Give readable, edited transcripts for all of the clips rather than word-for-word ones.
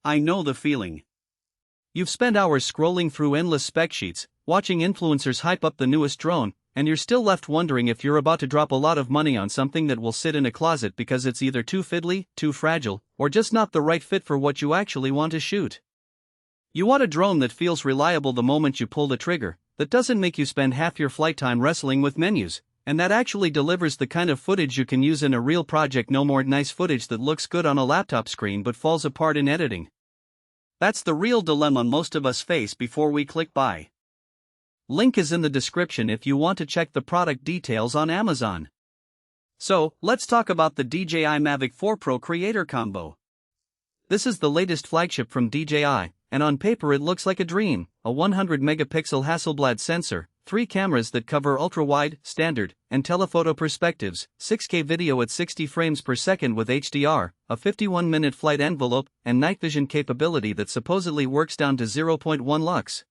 I know the feeling. You've spent hours scrolling through endless spec sheets, watching influencers hype up the newest drone, and you're still left wondering if you're about to drop a lot of money on something that will sit in a closet because it's either too fiddly, too fragile, or just not the right fit for what you actually want to shoot. You want a drone that feels reliable the moment you pull the trigger, that doesn't make you spend half your flight time wrestling with menus, and that actually delivers the kind of footage you can use in a real project. No more nice footage that looks good on a laptop screen but falls apart in editing. That's the real dilemma most of us face before we click buy. Link is in the description if you want to check the product details on Amazon. So, let's talk about the DJI Mavic 4 Pro Creator Combo. This is the latest flagship from DJI, and on paper it looks like a dream: a 100-megapixel Hasselblad sensor, 3 cameras that cover ultra-wide, standard, and telephoto perspectives, 6K video at 60 frames per second with HDR, a 51-minute flight envelope, and night vision capability that supposedly works down to 0.1 lux.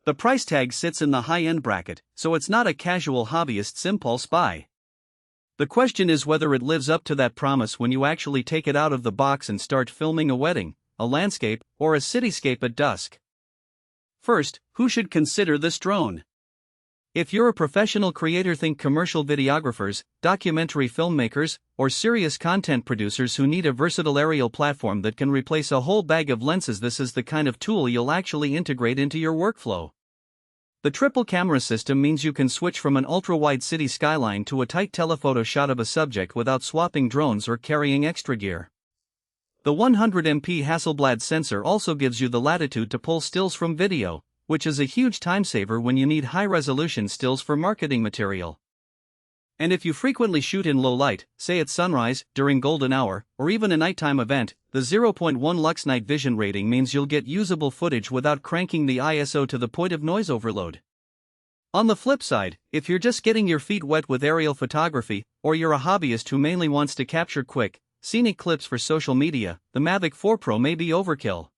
The price tag sits in the high-end bracket, so it's not a casual hobbyist's impulse buy. The question is whether it lives up to that promise when you actually take it out of the box and start filming a wedding, a landscape, or a cityscape at dusk. First, who should consider this drone? If you're a professional creator, think commercial videographers, documentary filmmakers, or serious content producers who need a versatile aerial platform that can replace a whole bag of lenses. This is the kind of tool you'll actually integrate into your workflow. The triple camera system means you can switch from an ultra-wide city skyline to a tight telephoto shot of a subject without swapping drones or carrying extra gear. The 100MP Hasselblad sensor also gives you the latitude to pull stills from video, which is a huge time saver when you need high-resolution stills for marketing material. And if you frequently shoot in low light, say at sunrise, during golden hour, or even a nighttime event, the 0.1 lux night vision rating means you'll get usable footage without cranking the ISO to the point of noise overload. On the flip side, if you're just getting your feet wet with aerial photography, or you're a hobbyist who mainly wants to capture quick, scenic clips for social media, the Mavic 4 Pro may be overkill.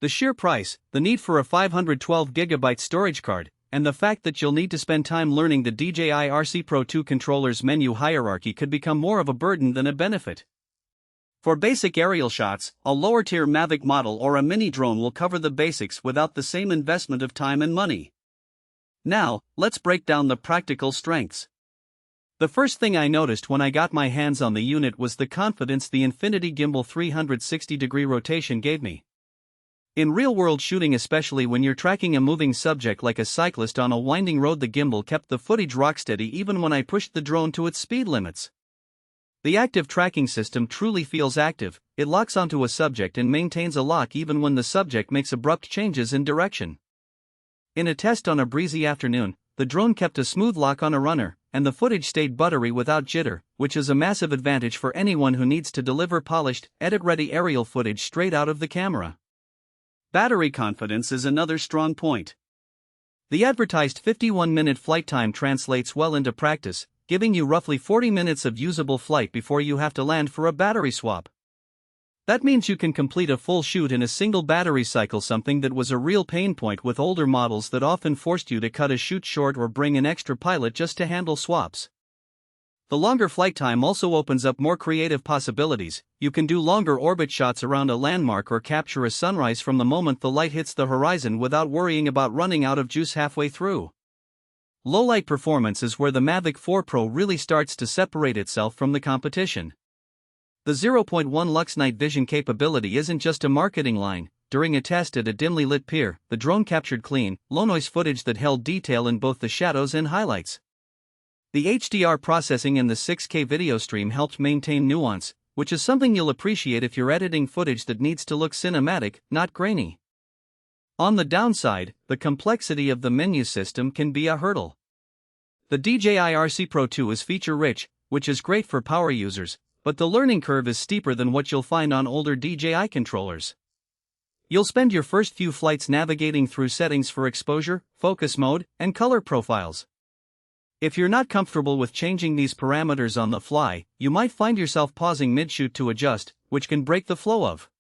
The sheer price, the need for a 512GB storage card, and the fact that you'll need to spend time learning the DJI RC Pro 2 controller's menu hierarchy could become more of a burden than a benefit. For basic aerial shots, a lower-tier Mavic model or a mini drone will cover the basics without the same investment of time and money. Now, let's break down the practical strengths. The first thing I noticed when I got my hands on the unit was the confidence the Infinity Gimbal 360-degree rotation gave me. In real-world shooting, especially when you're tracking a moving subject like a cyclist on a winding road, the gimbal kept the footage rocksteady even when I pushed the drone to its speed limits. The active tracking system truly feels active. It locks onto a subject and maintains a lock even when the subject makes abrupt changes in direction. In a test on a breezy afternoon, the drone kept a smooth lock on a runner, and the footage stayed buttery without jitter, which is a massive advantage for anyone who needs to deliver polished, edit-ready aerial footage straight out of the camera. Battery confidence is another strong point. The advertised 51-minute flight time translates well into practice, giving you roughly 40 minutes of usable flight before you have to land for a battery swap. That means you can complete a full shoot in a single battery cycle, something that was a real pain point with older models that often forced you to cut a shoot short or bring an extra pilot just to handle swaps. The longer flight time also opens up more creative possibilities. You can do longer orbit shots around a landmark or capture a sunrise from the moment the light hits the horizon without worrying about running out of juice halfway through. Low-light performance is where the Mavic 4 Pro really starts to separate itself from the competition. The 0.1 lux night vision capability isn't just a marketing line. During a test at a dimly lit pier, the drone captured clean, low-noise footage that held detail in both the shadows and highlights. The HDR processing in the 6K video stream helped maintain nuance, which is something you'll appreciate if you're editing footage that needs to look cinematic, not grainy. On the downside, the complexity of the menu system can be a hurdle. The DJI RC Pro 2 is feature-rich, which is great for power users, but the learning curve is steeper than what you'll find on older DJI controllers. You'll spend your first few flights navigating through settings for exposure, focus mode, and color profiles. If you're not comfortable with changing these parameters on the fly, you might find yourself pausing mid-shoot to adjust, which can break the flow of